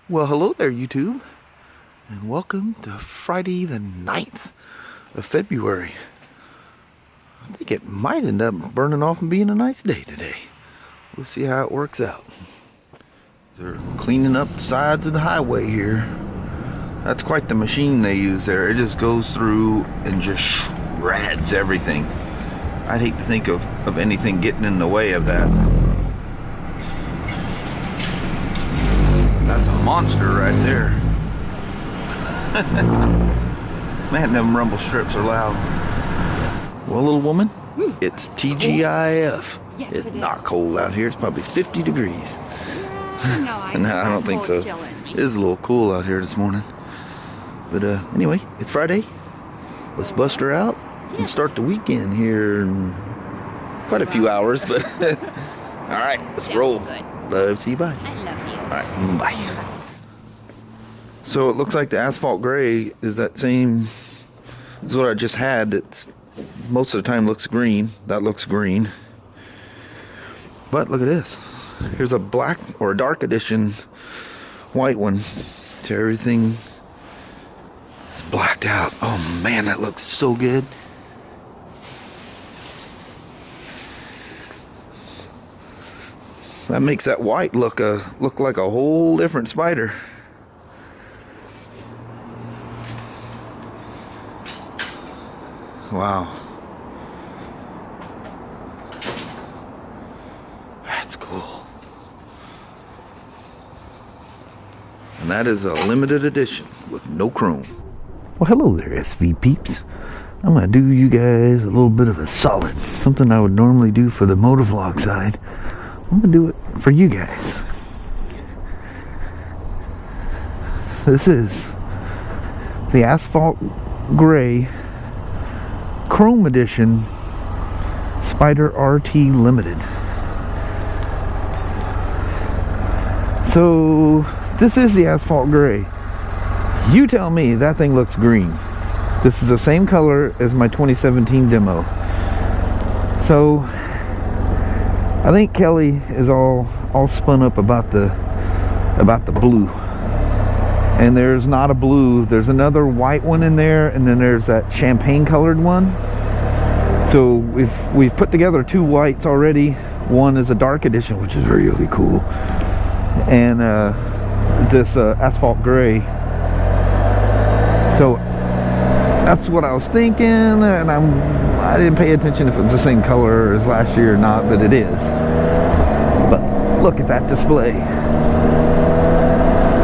Well, hello there, YouTube, and welcome to Friday the 9th of February. I think it might end up burning off and being a nice day today. We'll see how it works out. They're cleaning up the sides of the highway here. That's quite the machine they use there. It just goes through and just shreds everything. I'd hate to think of anything getting in the way of that. That's a monster right there. Man, them rumble strips are loud. Well, little woman, it's TGIF. Yes, It's it not is. cold out here. It's probably 50 degrees. No, No, I don't think so. It is a little cool out here this morning. But anyway, it's Friday. Let's bust her out and start the weekend here in quite a few hours. But all right, let's roll. Good. Love, see you, bye. I love you. All right, bye. So it looks like the asphalt gray is that same as what I just had. It's most of the time looks green. That looks green. But look at this. Here's a black or a dark edition white one. So everything is blacked out. Oh man, that looks so good. That makes that white look like a whole different Spyder. Wow. That's cool. And that is a limited edition with no chrome. Well, hello there, SV peeps. I'm gonna do you guys a little bit of a solid. Something I would normally do for the motovlog side. I'm gonna do it for you guys. This is the Asphalt Gray Chrome Edition Spyder RT Limited. So this is the Asphalt Gray. You tell me that thing looks green. This is the same color as my 2017 demo. So I think Kelly is all spun up about the blue. And there's not a blue. There's another white one in there, and then there's that champagne colored one. So we've put together two whites already. One is a dark edition, which is really cool, and this asphalt gray. So that's what I was thinking, and I didn't pay attention if it was the same color as last year or not, but it is. But look at that display.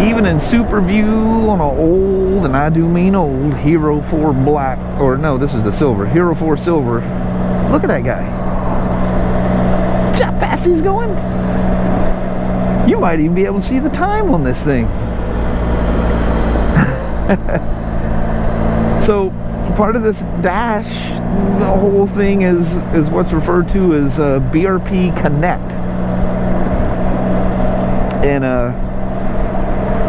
Even in super view on an old, and I do mean old, Hero 4 black, or no, this is the silver, Hero 4 silver. Look at that guy. See how fast he's going? You might even be able to see the time on this thing. So part of this dash, the whole thing is what's referred to as BRP Connect. And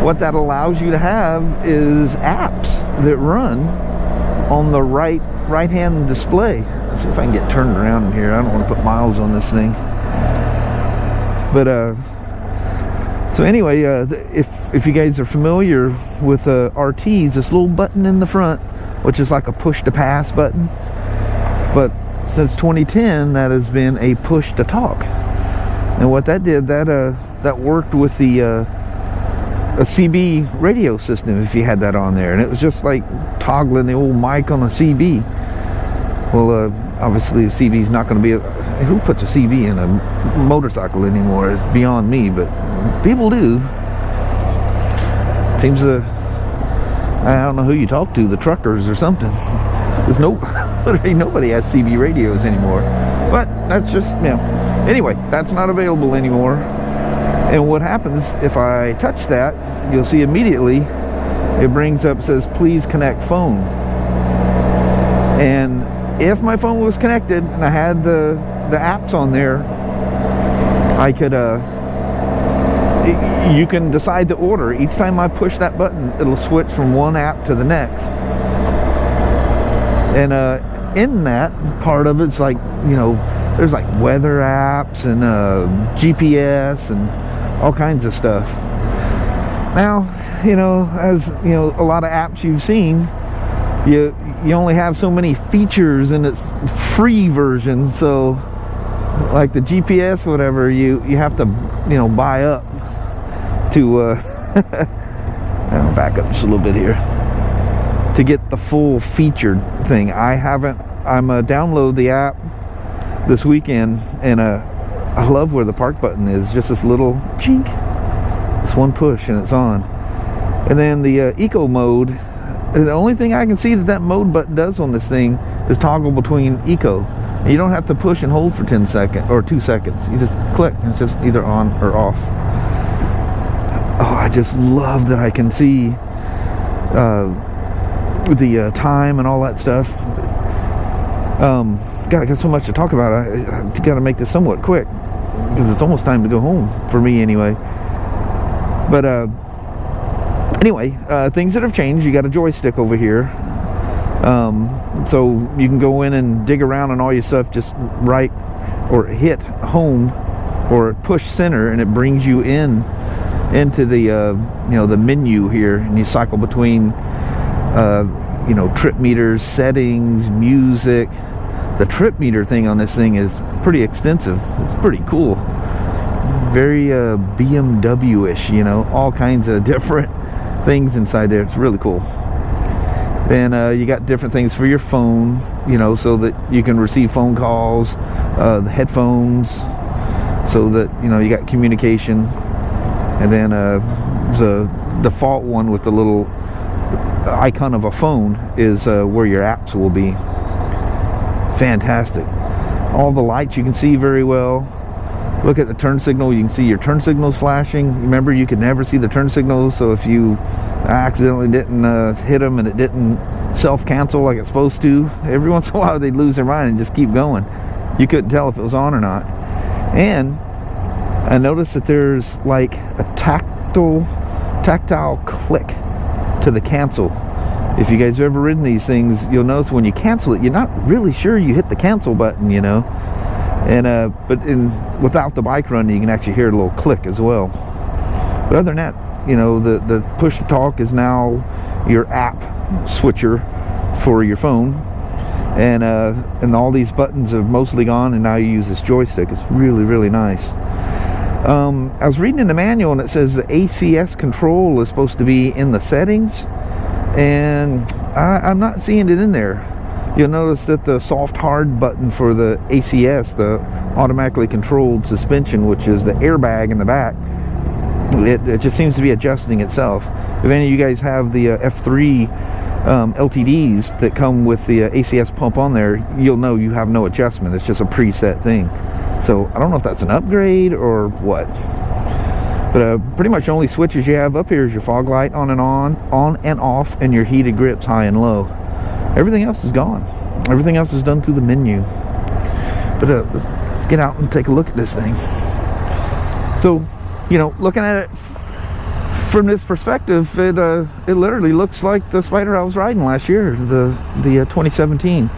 what that allows you to have is apps that run on the right-hand display. Let's see if I can get turned around in here. I don't want to put miles on this thing. But so anyway, if you guys are familiar with RTs, this little button in the front, which is like a push to pass button, but since 2010 that has been a push to talk. And what that did, that worked with the a CB radio system if you had that on there, and it was just like toggling the old mic on a CB. Well, obviously the CB is not going to be who puts a CB in a motorcycle anymore is beyond me, but people do. Seems I don't know who you talk to, the truckers or something. There's literally nobody has CB radios anymore. But that's just, you know. Anyway, that's not available anymore. And what happens if I touch that, you'll see immediately it brings up, says please connect phone. And if my phone was connected and I had the apps on there, I could you can decide the order. Each time I push that button, it'll switch from one app to the next. And in that part of it's like, you know, there's like weather apps and GPS and all kinds of stuff. Now, you know, as you know, a lot of apps you've seen, you only have so many features in its free version. So like the GPS, whatever, you have to, you know, buy up to I'll back up just a little bit here to get the full featured thing. I'm gonna download the app this weekend, and I love where the park button is. Just this little chink, it's one push and it's on. And then the eco mode, the only thing I can see that mode button does on this thing is toggle between eco. You don't have to push and hold for 10 seconds or 2 seconds. You just click and it's just either on or off. Oh, I just love that I can see the time and all that stuff. God, I got so much to talk about. I got to make this somewhat quick because it's almost time to go home for me anyway. But anyway, things that have changed. You got a joystick over here, so you can go in and dig around on all your stuff. Just right or hit home or push center, and it brings you into the you know, the menu here, and you cycle between you know, trip meters, settings, music. The trip meter thing on this thing is pretty extensive. It's pretty cool. Very BMW-ish, you know, all kinds of different things inside there. It's really cool. Then you got different things for your phone, you know, so that you can receive phone calls, the headphones, so that, you know, you got communication. And then the default one with the little icon of a phone is where your apps will be. Fantastic. All the lights you can see very well. Look at the turn signal. You can see your turn signals flashing. Remember, you could never see the turn signals, so if you accidentally didn't hit them and it didn't self-cancel like it's supposed to, every once in a while they'd lose their mind and just keep going. You couldn't tell if it was on or not. And I noticed that there's like a tactile click to the cancel. If you guys have ever ridden these things, you'll notice when you cancel it, you're not really sure you hit the cancel button, you know. And but without the bike run, you can actually hear a little click as well. But other than that, you know, the push to talk is now your app switcher for your phone, and all these buttons have mostly gone, and now you use this joystick. It's really, really nice. I was reading in the manual, and it says the ACS control is supposed to be in the settings, and I'm not seeing it in there. You'll notice that the soft hard button for the ACS, the automatically controlled suspension, which is the airbag in the back, it just seems to be adjusting itself. If any of you guys have the F3 LTDs that come with the ACS pump on there, you'll know you have no adjustment. It's just a preset thing. So I don't know if that's an upgrade or what. But pretty much the only switches you have up here is your fog light on and off, and your heated grips high and low. Everything else is gone. Everything else is done through the menu. But let's get out and take a look at this thing. So, you know, looking at it from this perspective, it literally looks like the Spyder I was riding last year, the 2017.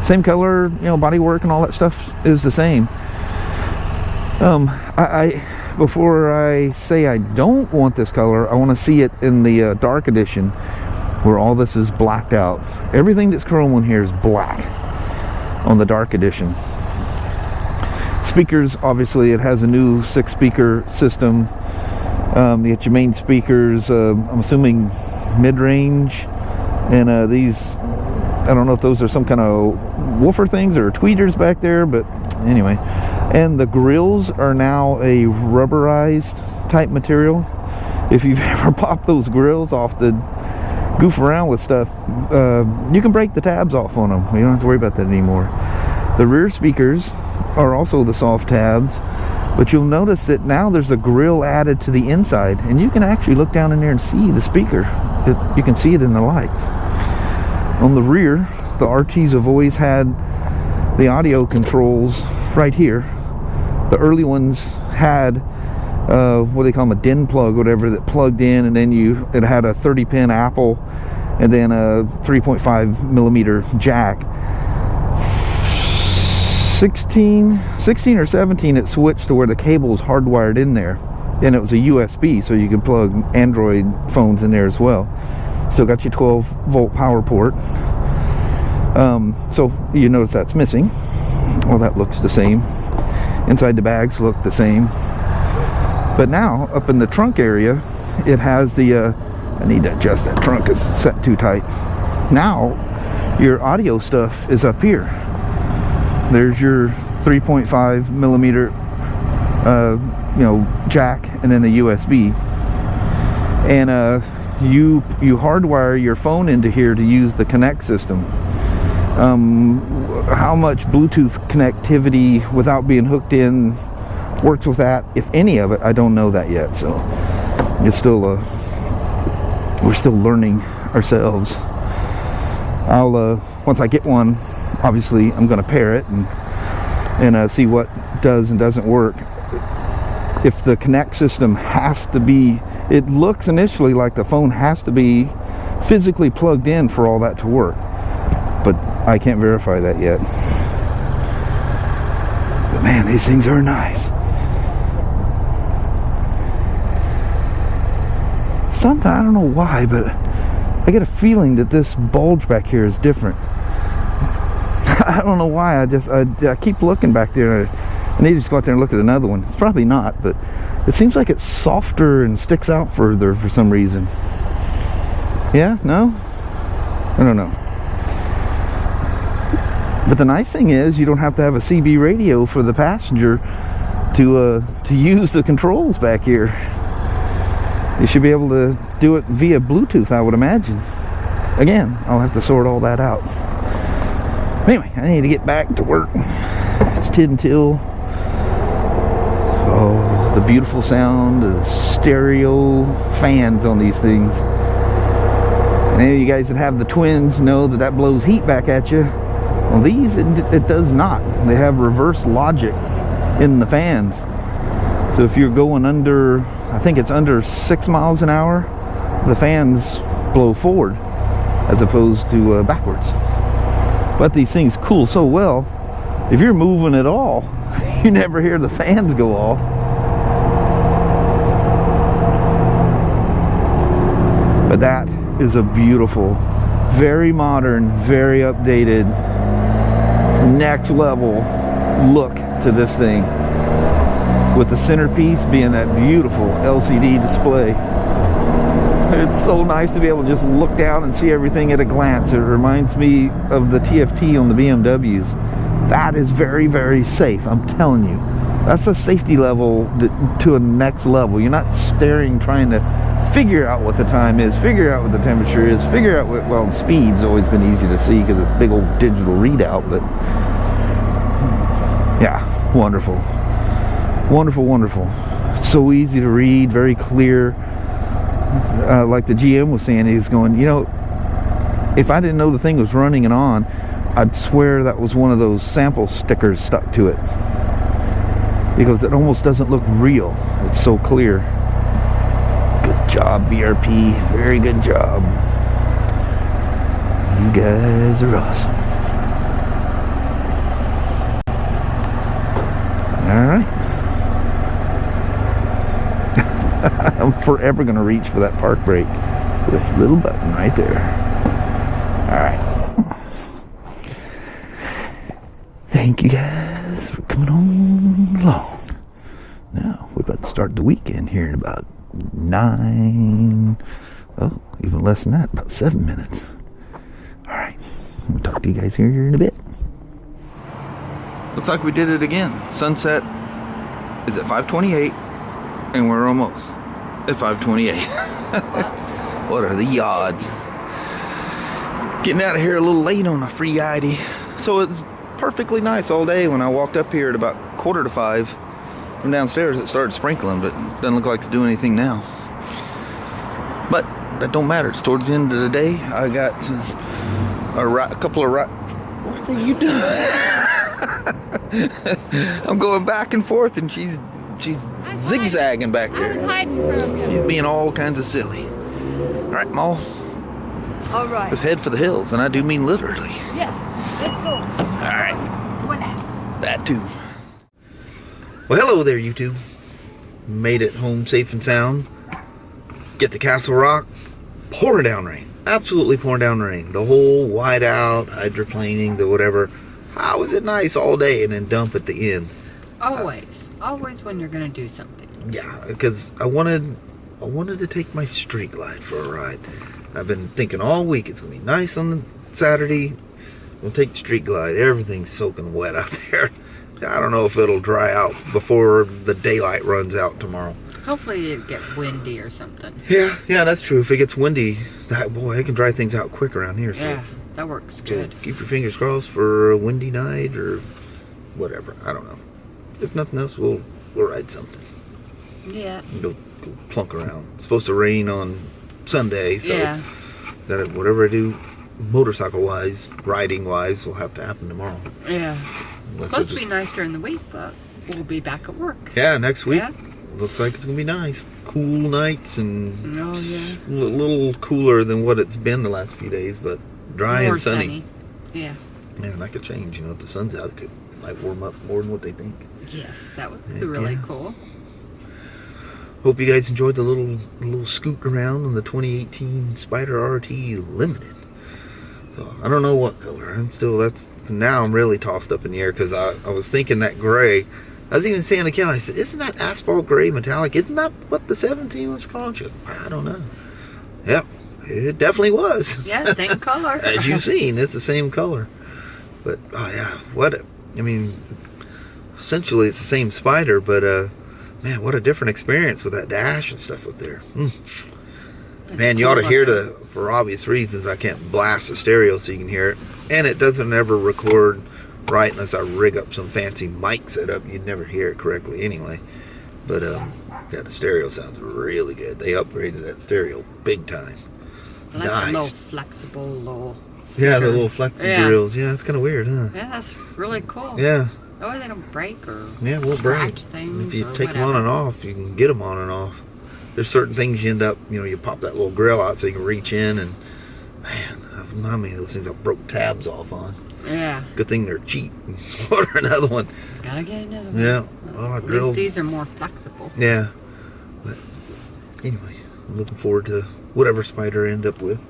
Same color, you know, bodywork and all that stuff is the same. Before I say I don't want this color, I want to see it in the dark edition, where all this is blacked out. Everything that's chrome on here is black on the dark edition. Speakers, obviously it has a new 6-speaker system. You get your main speakers, I'm assuming mid-range, and these, I don't know if those are some kind of woofer things or tweeters back there, but anyway. And the grills are now a rubberized type material. If you've ever popped those grills off to goof around with stuff, you can break the tabs off on them. You don't have to worry about that anymore. The rear speakers are also the soft tabs, but you'll notice that now there's a grill added to the inside, and you can actually look down in there and see the speaker. You can see it in the light. On the rear, the RTs have always had the audio controls right here. The early ones had what they call them, a DIN plug, whatever, that plugged in, and then it had a 30-pin Apple and then a 3.5 millimeter jack. 16 or 17, it switched to where the cable is hardwired in there. and it was a USB, so you can plug Android phones in there as well. Still got your 12-volt power port. So you notice that's missing. Well, that looks the same. Inside the bags look the same. But now, up in the trunk area, it has the, I need to adjust that trunk, it's set too tight. Now, your audio stuff is up here. There's your 3.5 millimeter, you know, jack, and then the USB. And you hardwire your phone into here to use the Connect system. How much Bluetooth connectivity without being hooked in works with that, if any of it, I don't know that yet. So it's still we're still learning ourselves. I'll once I get one, obviously I'm going to pair it and see what does and doesn't work. If the Connect system has to be, it looks initially like the phone has to be physically plugged in for all that to work, but I can't verify that yet. But man, these things are nice. Sometimes, I don't know why, but I get a feeling that this bulge back here is different. I don't know why, I keep looking back there. I need to just go out there and look at another one. It's probably not, but it seems like it's softer and sticks out further for some reason. Yeah? No? I don't know. But the nice thing is you don't have to have a CB radio for the passenger to use the controls back here. You should be able to do it via Bluetooth, I would imagine. Again, I'll have to sort all that out. Anyway, I need to get back to work. It's 10 till. Oh, the beautiful sound of stereo fans on these things. And any of you guys that have the twins know that that blows heat back at you. Well, these, it does not. They have reverse logic in the fans. So if you're going under, I think it's under 6 miles an hour, the fans blow forward as opposed to backwards. But these things cool so well, if you're moving at all, you never hear the fans go off. But that is a beautiful, very modern, very updated, next level look to this thing, with the centerpiece being that beautiful LCD display. It's so nice to be able to just look down and see everything at a glance. It reminds me of the TFT on the BMWs. That is very, very safe, I'm telling you. That's a safety level to a next level. You're not staring, trying to figure out what the time is, figure out what the temperature is, figure out what, well, speed's always been easy to see because it's a big old digital readout, but yeah, wonderful. Wonderful, wonderful. So easy to read, very clear. Like the GM was saying, he's going, you know, if I didn't know the thing was running and on, I'd swear that was one of those sample stickers stuck to it, because it almost doesn't look real. It's so clear. Good job, BRP. Very good job. You guys are awesome. Alright. I'm forever going to reach for that park brake. This little button right there. Alright. Thank you guys for coming on along. Now, we're about to start the weekend here in about 9, oh, even less than that, about 7 minutes. Alright, we'll talk to you guys here in a bit. Looks like we did it again. Sunset is at 5:28, and we're almost at 5:28. What are the odds? Getting out of here a little late on a free ID. So it's perfectly nice all day. When I walked up here at about 4:45 from downstairs, it started sprinkling, but it doesn't look like it's doing anything now. But that don't matter. It's towards the end of the day. I got a couple of what are you doing? I'm going back and forth, and she's zigzagging back there. I was hiding from you. She's being all kinds of silly. All right, Ma. All right. Let's head for the hills, and I do mean literally. Yes. Let's go. All right. What else? That too. Well, hello there, YouTube. made it home safe and sound. Get to Castle Rock, pouring down rain. Absolutely pouring down rain. The whole wide out, hydroplaning, the whatever. How was it nice all day and then dump at the end? Always. Always when you're going to do something. Yeah, because I wanted to take my street glide for a ride. I've been thinking all week it's going to be nice on the Saturday. We'll take the street glide. Everything's soaking wet out there. I don't know if it'll dry out before the daylight runs out tomorrow. Hopefully it get windy or something. Yeah, that's true. If it gets windy, it can dry things out quick around here. So. Yeah, that works good. So keep your fingers crossed for a windy night or whatever. I don't know. If nothing else, we'll ride something. Yeah. Go plunk around. It's supposed to rain on Sunday, so yeah. Whatever I do, motorcycle-wise, riding-wise, will have to happen tomorrow. Yeah. Unless Supposed to be nice during the week, but we'll be back at work. Yeah, next week. Yeah. Looks like it's going to be nice. Cool nights and a little cooler than what it's been the last few days, but dry more and sunny. Yeah. Yeah, and that could change. If the sun's out, it might warm up more than what they think. Yes, that would be really cool. Hope you guys enjoyed the little scoot around on the 2018 Spyder RT Limited. So I don't know what color. Now I'm really tossed up in the air because I was thinking that gray. I was even saying to Kelly, I said, isn't that asphalt gray metallic? Isn't that what the 17 was called? She goes, I don't know. Yep, it definitely was. Yeah, same color. As you've seen, it's the same color. But, oh yeah, essentially it's the same Spyder, but man, what a different experience with that dash and stuff up there. Man, you ought to hear for obvious reasons, I can't blast the stereo so you can hear it. And it doesn't ever record right unless I rig up some fancy mic setup. You'd never hear it correctly anyway. But yeah, the stereo sounds really good. They upgraded that stereo big time. I like the little flexible little speaker. Yeah, the little flexi grills. Yeah, it's kind of weird, huh? Yeah, that's really cool. Yeah. That way they don't break or scratch things. If you take them on and off, you can get them on and off. There's certain things you end up, you pop that little grill out so you can reach in, and man, how many of those things I broke tabs off on. Yeah. Good thing they're cheap. Order another one. Gotta get another one. Yeah. At least these are more flexible. Yeah. But anyway, I'm looking forward to whatever Spyder I end up with.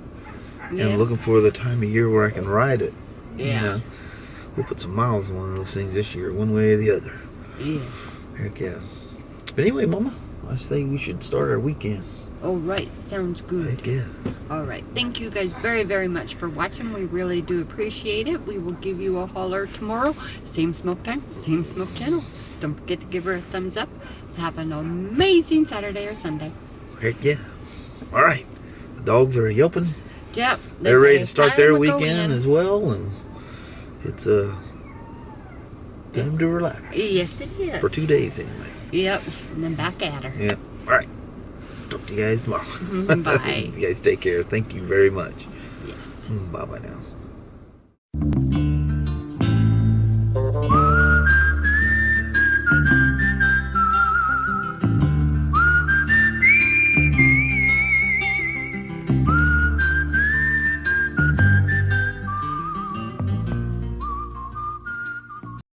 Yeah. And I'm looking for the time of year where I can ride it. Yeah. We'll put some miles on one of those things this year, one way or the other. Yeah. Heck yeah. But anyway, Mama, I say we should start our weekend. All right, sounds good. Heck yeah. All right, thank you guys very, very much for watching. We really do appreciate it. We will give you a holler tomorrow. Same smoke time, same smoke channel. Don't forget to give her a thumbs up. Have an amazing Saturday or Sunday. Heck yeah. All right. The dogs are yelping. Yep. They're ready to start their weekend as well, and it's time to relax. Yes, it is. For 2 days anyway. Yep, and then back at her. Yep. All right. Talk to you guys tomorrow. Bye. You guys take care. Thank you very much. Yes. Bye-bye now.